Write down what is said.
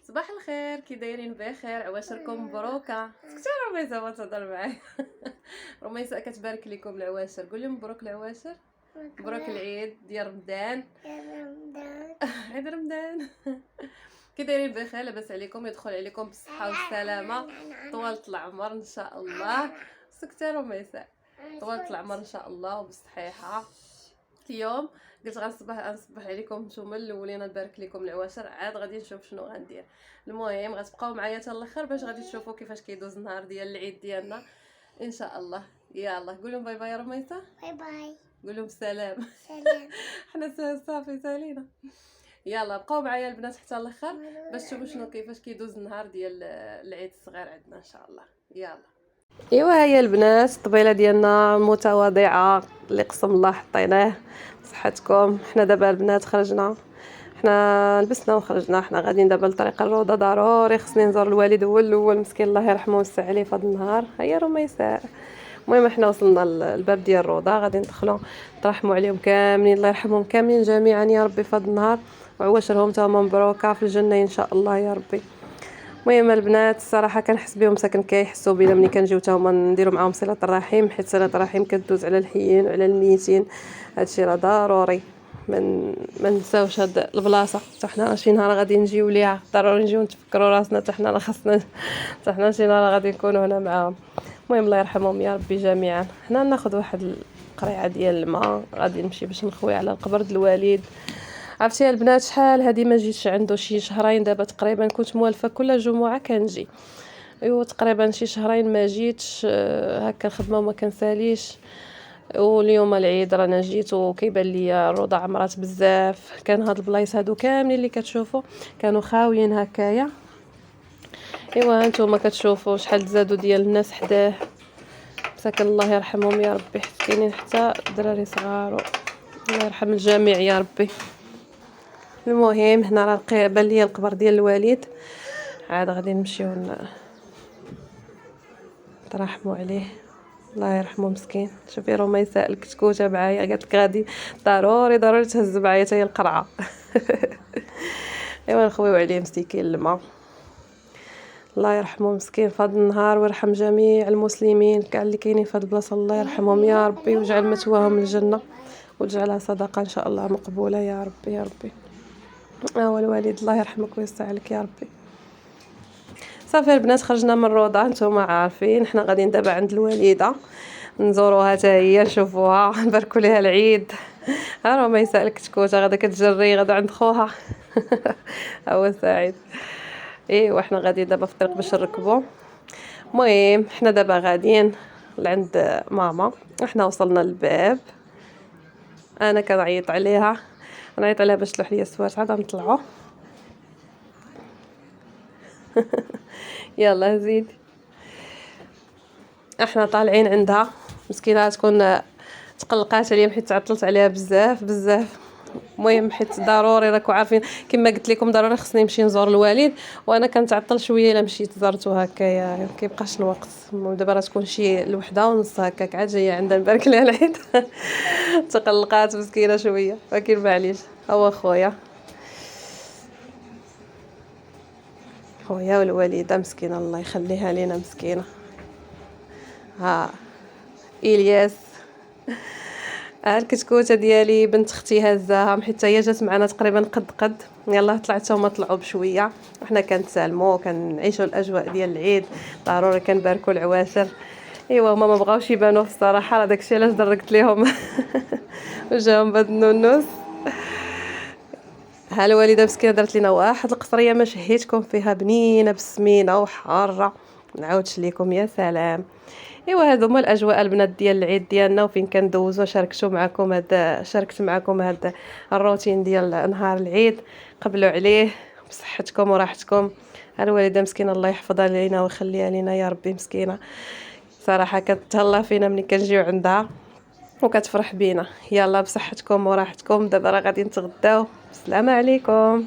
صباح الخير، كي دايرين؟ بخير؟ عواشركم مبروكه. سكتي رميسه ما تهضر معايا. رميسه كتبارك لكم العواشر، قولي مبروك العواشر. مبروك العيد ديال رمضان. عيد رمضان. كي دايرين؟ بخير؟ لاباس عليكم؟ يدخل عليكم بالصحه والسلامه، طوال العمر ان شاء الله. سكتي رميسه، طوال العمر ان شاء الله وبالصحيحه. اليوم قلت غنصبح عليكم نتوما الاولين، نبارك لكم العواشر، عاد غادي نشوف شنو غندير. المهم غتبقاو معايا حتى الاخر باش غادي تشوفوا كيفاش كيدوز النهار ديال العيد ديالنا ان شاء الله. يلا قولوا باي باي رميسه. باي باي. قولوا سلام. سلام. حنا صافي سالينا. يلا بقاو معايا البنات حتى الاخر باش تشوفوا شنو كيفاش كيدوز النهار ديال العيد الصغير عندنا ان شاء الله. يلا ايوا هيا البنات، الطبيله ديالنا المتواضعه اللي قسم الله حطيناه صحتكم. حنا دابا البنات خرجنا، حنا لبسنا وخرجنا، حنا غاديين دابا لطريق الروضه، ضروري خصني نزور الوالد هو الاول مسكين الله يرحمه ويوسع عليه في هذا النهار. هيا رميساء. المهم حنا وصلنا للباب ديال الروضه، غادي ندخلوا نترحموا عليهم كاملين، الله يرحمهم كاملين جميعا يا ربي في هذا النهار، وعواشرهم تا هما مبروكه في الجنه ان شاء الله يا ربي. المهم البنات الصراحه كنحس بهم ساكن كيحسوا بينا ملي كنجيو تا هما نديروا معاهم صله الرحم، حيت صله الرحم كدوز على الحيين وعلى الميتين، هادشي راه ضروري. ما نساوش هاد البلاصه، حتى حنا شي نهار غادي نجيو ليها، ضروري نجيو نتفكروا راسنا، حتى حنا راه خاصنا، حتى حنا شي نهار غادي نكونوا هنا معاهم. المهم الله يرحمهم يا ربي جميعا. حنا ناخذ واحد القريعه ديال الماء، غادي نمشي باش نخوي على القبر د الوالد. عرفتي البنات شحال هادي ما جيتش عنده، شي شهرين دابا تقريبا، كنت موالفه كل جمعه كنجي، ايوا تقريبا شي شهرين ما جيتش، هكا الخدمه وما كنساليش. واليوم العيد رانا جيت وكيبان ليا الروضه عمرات بزاف، كان هاد البلايص هادو كاملين اللي كتشوفوا كانوا خاويين هكايا. ايوا هانتوما كتشوفوا شحال زادوا ديال الناس حداه، مساكن الله يرحمهم يا ربي، حتى كاينين حتى دراري صغار، الله يرحم الجميع يا ربي. المهم هنا راه بان ليا القبر ديال الوالد، عاد غادي نمشيو نترحموا عليه، الله يرحمه مسكين. شوفي رميسة الكتكوته معايا، قالت لك غادي ضروري تهز معايا حتى هي القرعه. ايوا نخويو عليه مسكين الماء، الله يرحمه مسكين في هذا النهار، ويرحم جميع المسلمين كاع اللي كاينين في هذه البلاصه، الله يرحمهم يا ربي، ويجعل مثواهم الجنه، وتجعلها صدقه ان شاء الله مقبوله يا ربي يا ربي. الوالد الله يرحمك ويوسع عليك يا ربي. صافي البنات خرجنا من الروضه، نتوما عارفين حنا غاديين دابا عند الوالده نزوروها حتى هي، نشوفوها، نباركوا ليها العيد. ها راه ما يسالك كتكوته غدا كتجري غدا عند خوها. هو سعيد. ايوا حنا غادي دابا في الطريق باش نركبوا. المهم حنا دابا غاديين لعند ماما، احنا وصلنا للباب، انا كنعيط عليها، نعيط عليها باش تلوح ليا السوات، عاد نطلعوا. يلا زيد. احنا طالعين عندها مسكينه، تكون تقلقات عليا حيت تعطلت عليها بزاف بزاف. المهم حيت ضروري راكم عارفين كما قلت لكم ضروري خصني نمشي نزور الوالد، وانا كنتعطل شويه الا مشيت زرتو هكايا كيبقاش الوقت. دابا راه تكون شي الوحده ونص هكاك عاد جايه عندها نبارك ليها العيد. تقلقات مسكينه شويه، ولكن معليش. هو خويا والوالده مسكينه الله يخليها لينا مسكينه. ها الياس، الكتكوته ديالي بنت اختي هزاها حيت هي جات معنا تقريبا قد يلا طلعت هما طلعوا بشويه، وحنا كنتسالموا كنعيشوا الاجواء ديال العيد، ضروري كنباركوا العواشر. ايوا هما ما بغاوش يبانوا في الصراحه، راه داكشي علاش دركت ليهم. وجاهم بهاد النونوس. ها الوالده مسكينه دارت لنا واحد القصريه ما شهيتكم فيها، بنينه بالسمينه وحاره، نعاودش لكم يا سلام. ايوا هادو هما الاجواء البنات ديال العيد ديالنا، وفين كندوزو شاركت معكم هذا الروتين ديال نهار العيد. قبلوا عليه بصحتكم وراحتكم. الوالده مسكينه الله يحفظها لينا ويخليها لينا يا ربي، مسكينه صراحه كتهلا فينا ملي كنجيو عندها وكتفرح بينا. يلا بصحتكم وراحتكم، دابا راه غادي نتغداو، السلام عليكم.